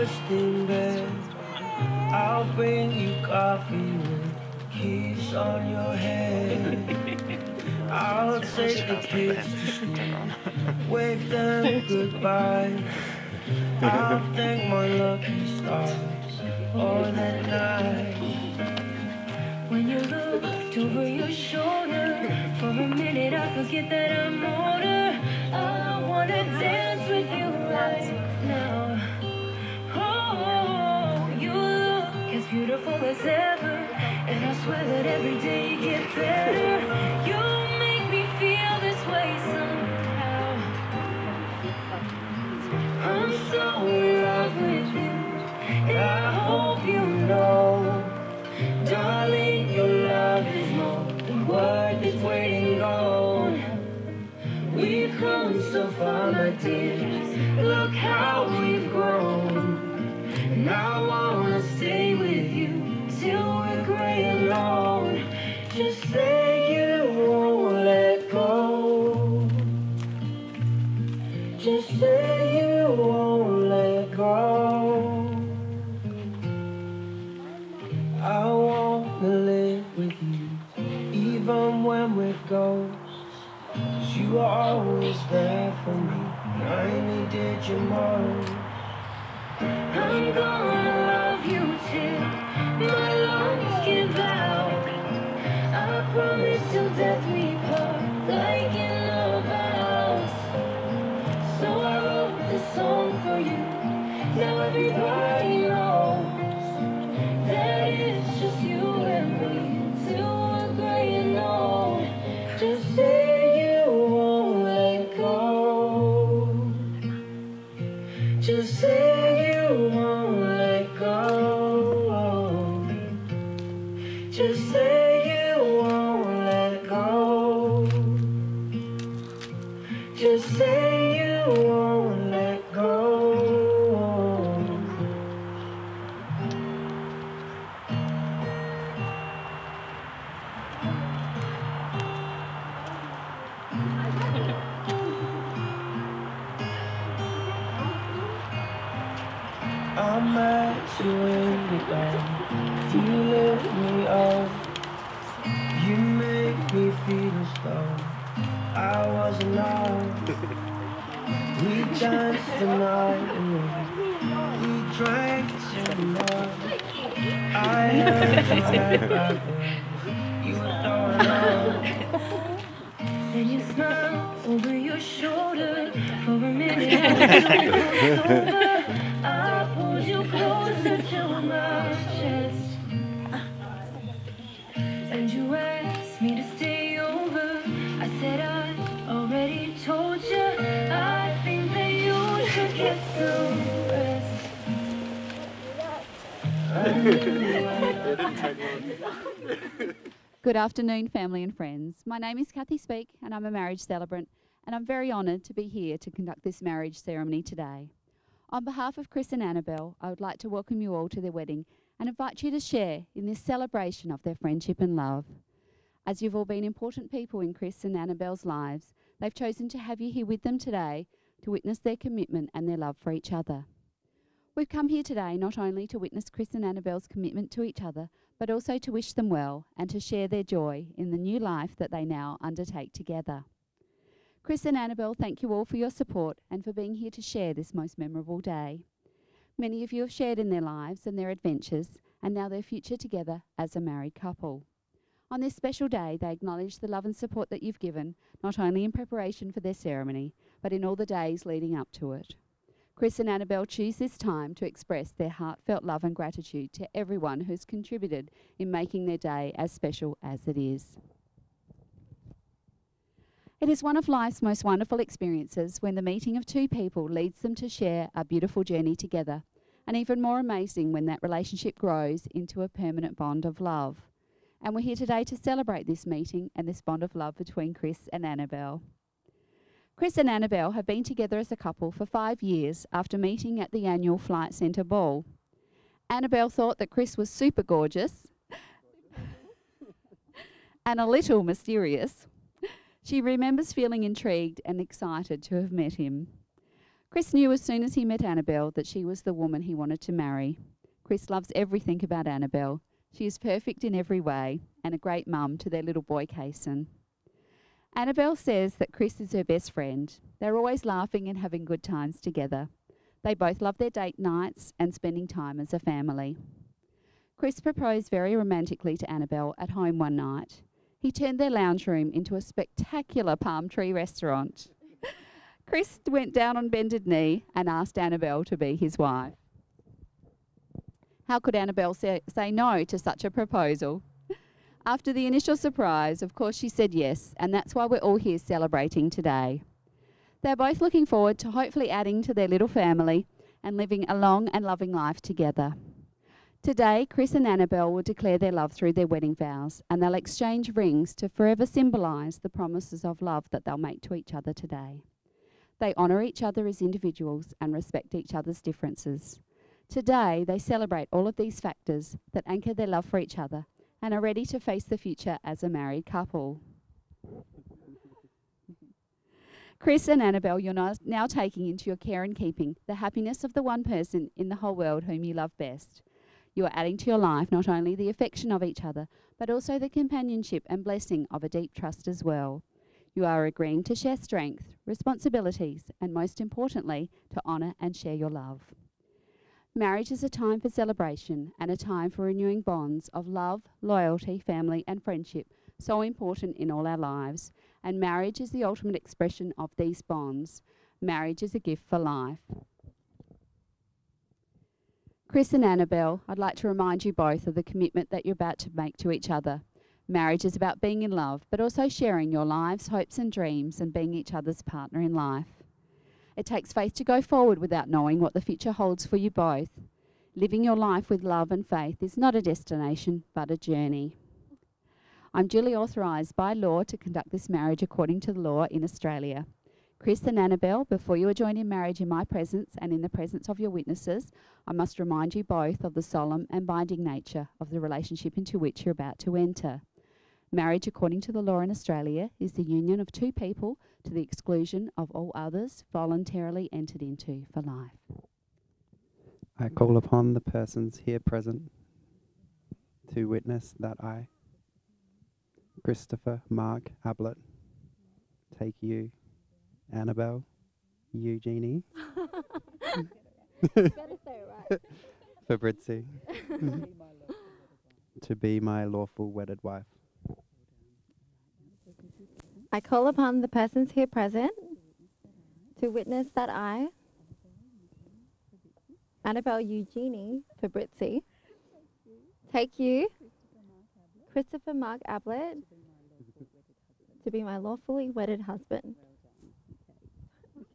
first in bed. I'll bring you coffee with keys on your head. I'll take the kids to school, wave them goodbye. I'll thank my lucky stars all that night. When you looked over your shoulder, for a minute I forget that I'm older. I wanna dance with you right now. Oh, you look as beautiful as ever, and I swear that every day you get better. You make me feel this way somehow. I'm so in love with you, and I hope you know, darling, your love is more than worth its weight in gold. We've come so far, my dears, look how we've grown. And I wanna stay with you till we're gray alone. Just say you won't let go. Just say you won't let go. I wanna live with you, even when we're ghosts. 'Cause you are always there for me, when I needed you most. I'm gonna love you till my lungs give out. I promise till death we part, like in a vows. So I wrote this song for you, now everybody knows that it's just you and me till we're gray and old. Just say you won't let go. Just say you won't let go. Just say you won't let go. Just say you won't let go. I'm at you in the dark, you lift me up, you make me feel as though I was enough. We danced the night away, we drank till night. I heard you right back when you were throwing up. Then you smiled over your shoulder, for a minute I was over. I pulled you closer to my chest, and you asked me to stay over. I said I already told you, I think that you should get some rest. Good afternoon, family and friends. My name is Kathy Speak and I'm a marriage celebrant, and I'm very honoured to be here to conduct this marriage ceremony today. On behalf of Chris and Annabelle, I would like to welcome you all to their wedding and invite you to share in this celebration of their friendship and love. As you've all been important people in Chris and Annabelle's lives, they've chosen to have you here with them today to witness their commitment and their love for each other. We've come here today not only to witness Chris and Annabelle's commitment to each other, but also to wish them well and to share their joy in the new life that they now undertake together. Chris and Annabelle, thank you all for your support and for being here to share this most memorable day. Many of you have shared in their lives and their adventures, and now their future together as a married couple. On this special day, they acknowledge the love and support that you've given, not only in preparation for their ceremony, but in all the days leading up to it. Chris and Annabelle choose this time to express their heartfelt love and gratitude to everyone who's contributed in making their day as special as it is. It is one of life's most wonderful experiences when the meeting of two people leads them to share a beautiful journey together, and even more amazing when that relationship grows into a permanent bond of love. And we're here today to celebrate this meeting and this bond of love between Chris and Annabelle. Chris and Annabelle have been together as a couple for 5 years after meeting at the annual Flight Centre ball. Annabelle thought that Chris was super gorgeous and a little mysterious. She remembers feeling intrigued and excited to have met him. Chris knew as soon as he met Annabelle that she was the woman he wanted to marry. Chris loves everything about Annabelle. She is perfect in every way and a great mum to their little boy, Kason. Annabelle says that Chris is her best friend. They're always laughing and having good times together. They both love their date nights and spending time as a family. Chris proposed very romantically to Annabelle at home one night. He turned their lounge room into a spectacular palm tree restaurant. Chris went down on bended knee and asked Annabelle to be his wife. How could Annabelle say no to such a proposal? After the initial surprise, of course she said yes, and that's why we're all here celebrating today. They're both looking forward to hopefully adding to their little family and living a long and loving life together. Today, Chris and Annabelle will declare their love through their wedding vows, and they'll exchange rings to forever symbolise the promises of love that they'll make to each other today. They honour each other as individuals and respect each other's differences. Today, they celebrate all of these factors that anchor their love for each other and are ready to face the future as a married couple. Chris and Annabelle, you're now taking into your care and keeping the happiness of the one person in the whole world whom you love best. You are adding to your life not only the affection of each other, but also the companionship and blessing of a deep trust as well. You are agreeing to share strength, responsibilities, and most importantly, to honour and share your love. Marriage is a time for celebration and a time for renewing bonds of love, loyalty, family, and friendship, so important in all our lives. And marriage is the ultimate expression of these bonds. Marriage is a gift for life. Chris and Annabelle, I'd like to remind you both of the commitment that you're about to make to each other. Marriage is about being in love, but also sharing your lives, hopes and dreams and being each other's partner in life. It takes faith to go forward without knowing what the future holds for you both. Living your life with love and faith is not a destination, but a journey. I'm duly authorised by law to conduct this marriage according to the law in Australia. Chris and Annabelle, before you are joined in marriage in my presence and in the presence of your witnesses, I must remind you both of the solemn and binding nature of the relationship into which you're about to enter. Marriage, according to the law in Australia, is the union of two people to the exclusion of all others voluntarily entered into for life. I call upon the persons here present to witness that I, Christopher Mark Ablett, take you, Annabelle Eugenie Fabrizzi, to be my lawful wedded wife. I call upon the persons here present to witness that I, Annabelle Eugenie Fabrizzi, take you, Christopher Mark Ablett, to be my lawfully wedded husband.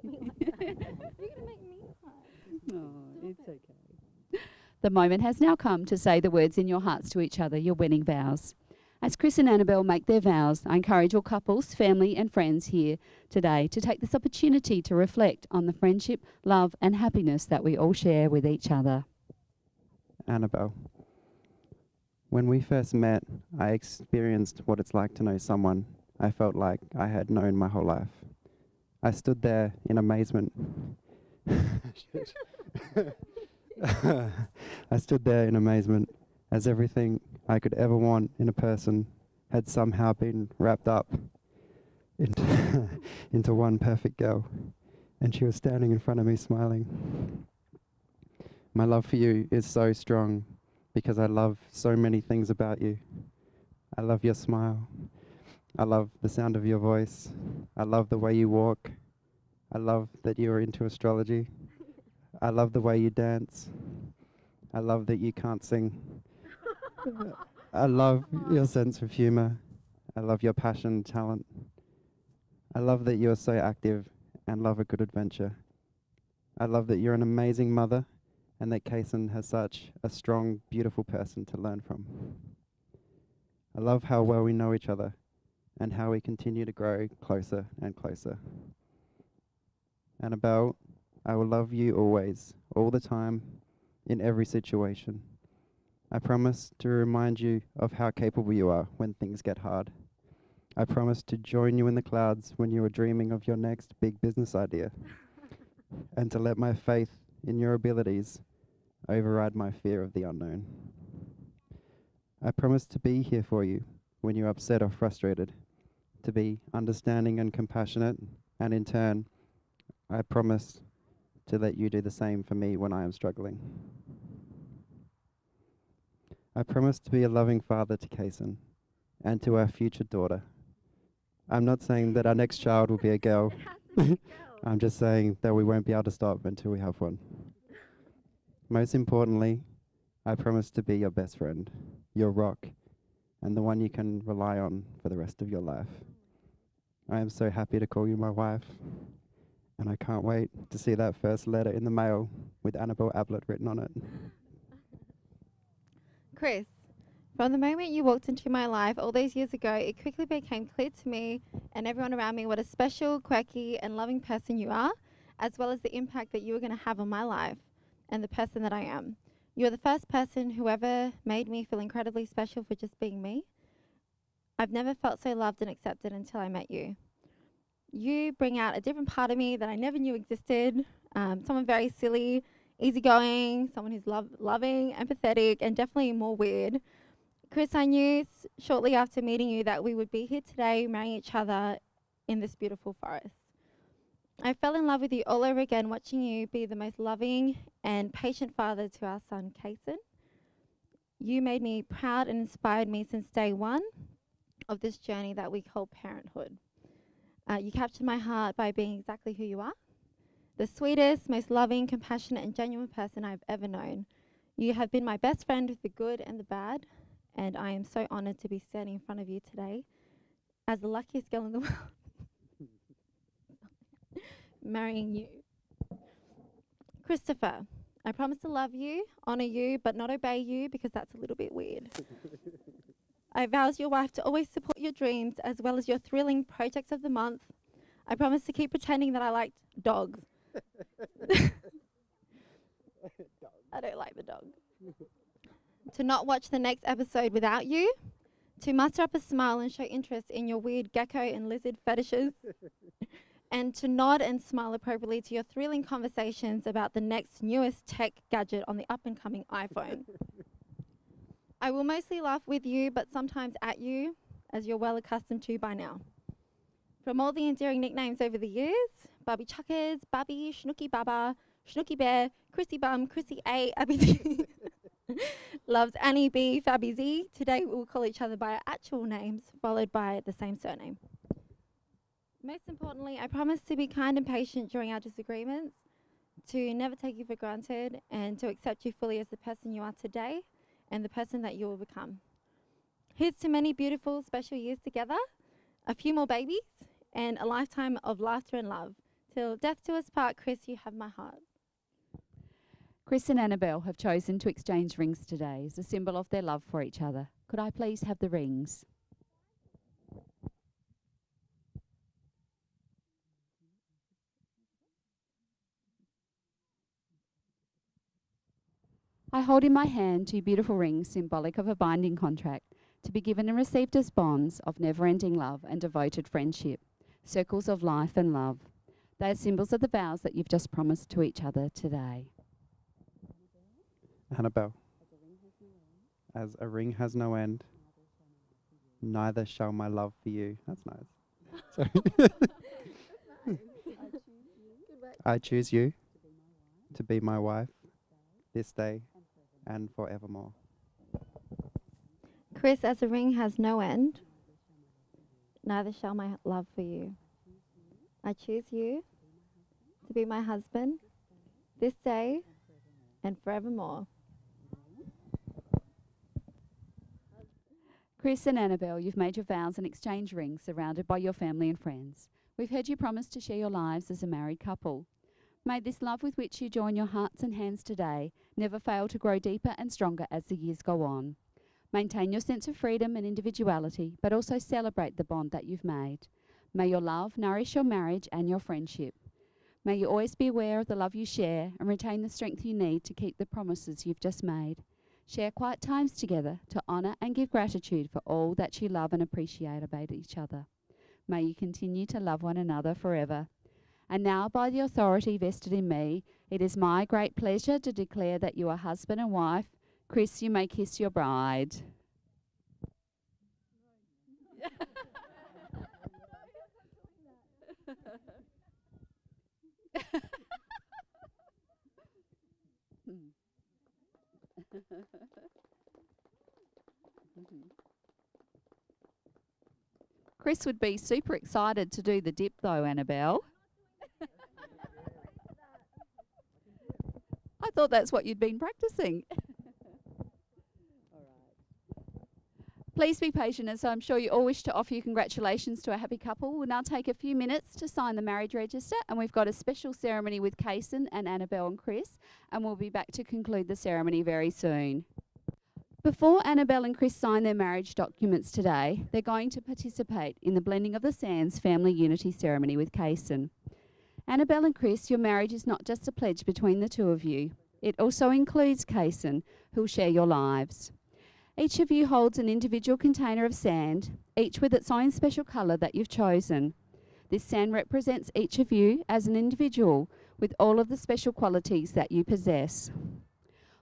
You're going to make me cry. Oh, it's okay. The moment has now come to say the words in your hearts to each other, your wedding vows. As Chris and Annabelle make their vows, I encourage all couples, family and friends here today to take this opportunity to reflect on the friendship, love and happiness that we all share with each other. Annabelle, when we first met, I experienced what it's like to know someone I felt like I had known my whole life. I stood there in amazement. I stood there in amazement as everything I could ever want in a person had somehow been wrapped up into one perfect girl, and she was standing in front of me smiling. My love for you is so strong because I love so many things about you. I love your smile. I love the sound of your voice. I love the way you walk. I love that you are into astrology. I love the way you dance. I love that you can't sing. I love your sense of humor. I love your passion and talent. I love that you're so active and love a good adventure. I love that you're an amazing mother and that Kason has such a strong, beautiful person to learn from. I love how well we know each other and how we continue to grow closer and closer. Annabelle, I will love you always, all the time, in every situation. I promise to remind you of how capable you are when things get hard. I promise to join you in the clouds when you are dreaming of your next big business idea. and to let my faith in your abilities override my fear of the unknown. I promise to be here for you when you're upset or frustrated, to be understanding and compassionate, and in turn, I promise to let you do the same for me when I am struggling. I promise to be a loving father to Kaysen and to our future daughter. I'm not saying that our next child will be a girl. I'm just saying that we won't be able to stop until we have one. Most importantly, I promise to be your best friend, your rock, and the one you can rely on for the rest of your life. I am so happy to call you my wife, and I can't wait to see that first letter in the mail with Annabelle Ablett written on it. Chris, from the moment you walked into my life all those years ago, it quickly became clear to me and everyone around me what a special, quirky, and loving person you are, as well as the impact that you are going to have on my life and the person that I am. You are the first person who ever made me feel incredibly special for just being me. I've never felt so loved and accepted until I met you. You bring out a different part of me that I never knew existed. Someone very silly, easygoing, someone who's loving, empathetic, and definitely more weird. Chris, I knew shortly after meeting you that we would be here today marrying each other in this beautiful forest. I fell in love with you all over again, watching you be the most loving and patient father to our son, Kaysen. You made me proud and inspired me since day one of this journey that we call parenthood. You captured my heart by being exactly who you are, the sweetest, most loving, compassionate, and genuine person I've ever known. You have been my best friend with the good and the bad, and I am so honored to be standing in front of you today as the luckiest girl in the world, marrying you. Christopher, I promise to love you, honor you, but not obey you because that's a little bit weird. I vow as your wife to always support your dreams as well as your thrilling projects of the month. I promise to keep pretending that I liked dogs. I don't like the dog. To not watch the next episode without you. To muster up a smile and show interest in your weird gecko and lizard fetishes. And to nod and smile appropriately to your thrilling conversations about the next newest tech gadget on the up-and-coming iPhone. I will mostly laugh with you, but sometimes at you, as you're well accustomed to by now. From all the endearing nicknames over the years, Barbie Chuckers, Barbie, Schnooky Baba, Schnooky Bear, Chrissy Bum, Chrissy A, Abby D, loves Annie B, Fabby Z. Today we will call each other by our actual names, followed by the same surname. Most importantly, I promise to be kind and patient during our disagreements, to never take you for granted, and to accept you fully as the person you are today and the person that you will become. Here's to many beautiful, special years together, a few more babies, and a lifetime of laughter and love. Till death do us part, Chris, you have my heart. Chris and Annabelle have chosen to exchange rings today as a symbol of their love for each other. Could I please have the rings? I hold in my hand 2 beautiful rings symbolic of a binding contract to be given and received as bonds of never-ending love and devoted friendship, circles of life and love. They are symbols of the vows that you've just promised to each other today. Annabelle, as a ring has no end, neither shall my love for you. That's nice. Sorry. I choose you to be my wife this day and forevermore. Chris, as a ring has no end, neither shall my love for you. I choose you to be my husband this day and forevermore. Chris and Annabelle, you've made your vows and exchanged rings surrounded by your family and friends. We've heard you promise to share your lives as a married couple. May this love with which you join your hearts and hands today never fail to grow deeper and stronger as the years go on. Maintain your sense of freedom and individuality, but also celebrate the bond that you've made. May your love nourish your marriage and your friendship. May you always be aware of the love you share and retain the strength you need to keep the promises you've just made. Share quiet times together to honour and give gratitude for all that you love and appreciate about each other. May you continue to love one another forever. And now, by the authority vested in me, it is my great pleasure to declare that you are husband and wife. Chris, you may kiss your bride. Chris would be super excited to do the dip though, Annabelle. I thought that's what you'd been practicing. Please be patient, as I'm sure you all wish to offer you congratulations to a happy couple. We'll now take a few minutes to sign the marriage register, and we've got a special ceremony with Kaysen and Annabelle and Chris, and we'll be back to conclude the ceremony very soon. Before Annabelle and Chris sign their marriage documents today, they're going to participate in the Blending of the Sands family unity ceremony with Kaysen. Annabelle and Chris, your marriage is not just a pledge between the two of you. It also includes Kaysen, who'll share your lives. Each of you holds an individual container of sand, each with its own special colour that you've chosen. This sand represents each of you as an individual with all of the special qualities that you possess.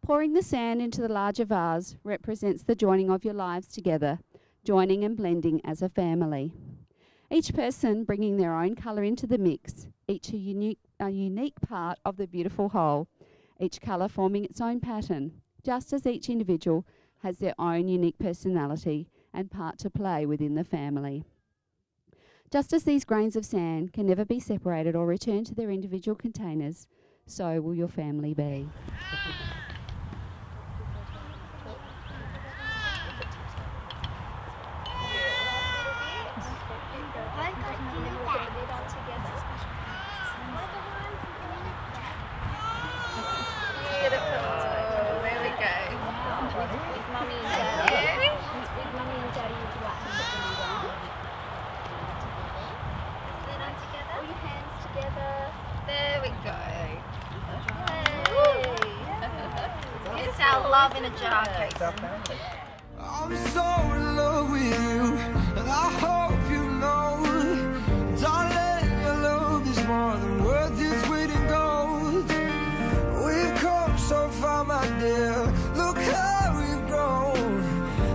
Pouring the sand into the larger vase represents the joining of your lives together, joining and blending as a family. Each person bringing their own colour into the mix, each a unique part of the beautiful whole, each colour forming its own pattern, just as each individual has their own unique personality and part to play within the family. Just as these grains of sand can never be separated or returned to their individual containers, so will your family be. There we go. It's our love in a jar, Kaysen. I'm so in love with you, and I hope you know, darling, your love is more than worth its weight in gold. We've come so far, my dear, look how we've grown,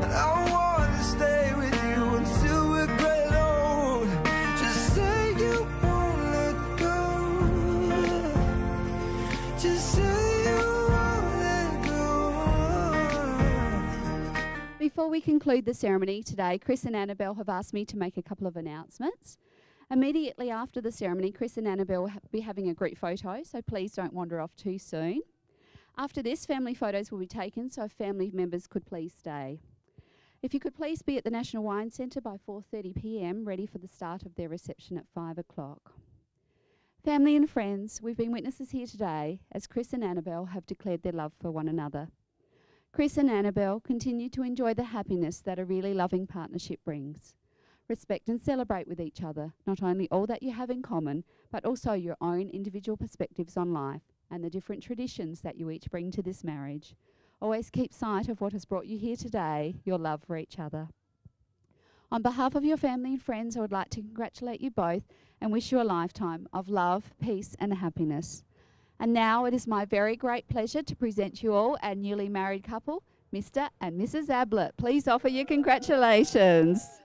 and I want to stay with you until we're great old. Just say you won't let go, just say you won't let go. Before we conclude the ceremony today, Chris and Annabelle have asked me to make a couple of announcements. Immediately after the ceremony, Chris and Annabelle will be having a group photo, so please don't wander off too soon. After this, family photos will be taken, so family members could please stay. If you could please be at the National Wine Centre by 4:30 p.m, ready for the start of their reception at 5 o'clock. Family and friends, we've been witnesses here today as Chris and Annabelle have declared their love for one another. Chris and Annabelle continue to enjoy the happiness that a really loving partnership brings. Respect and celebrate with each other, not only all that you have in common, but also your own individual perspectives on life and the different traditions that you each bring to this marriage. Always keep sight of what has brought you here today, your love for each other. On behalf of your family and friends, I would like to congratulate you both and wish you a lifetime of love, peace and happiness. And now it is my very great pleasure to present you all our newly married couple, Mr. and Mrs. Ablett. Please offer your congratulations.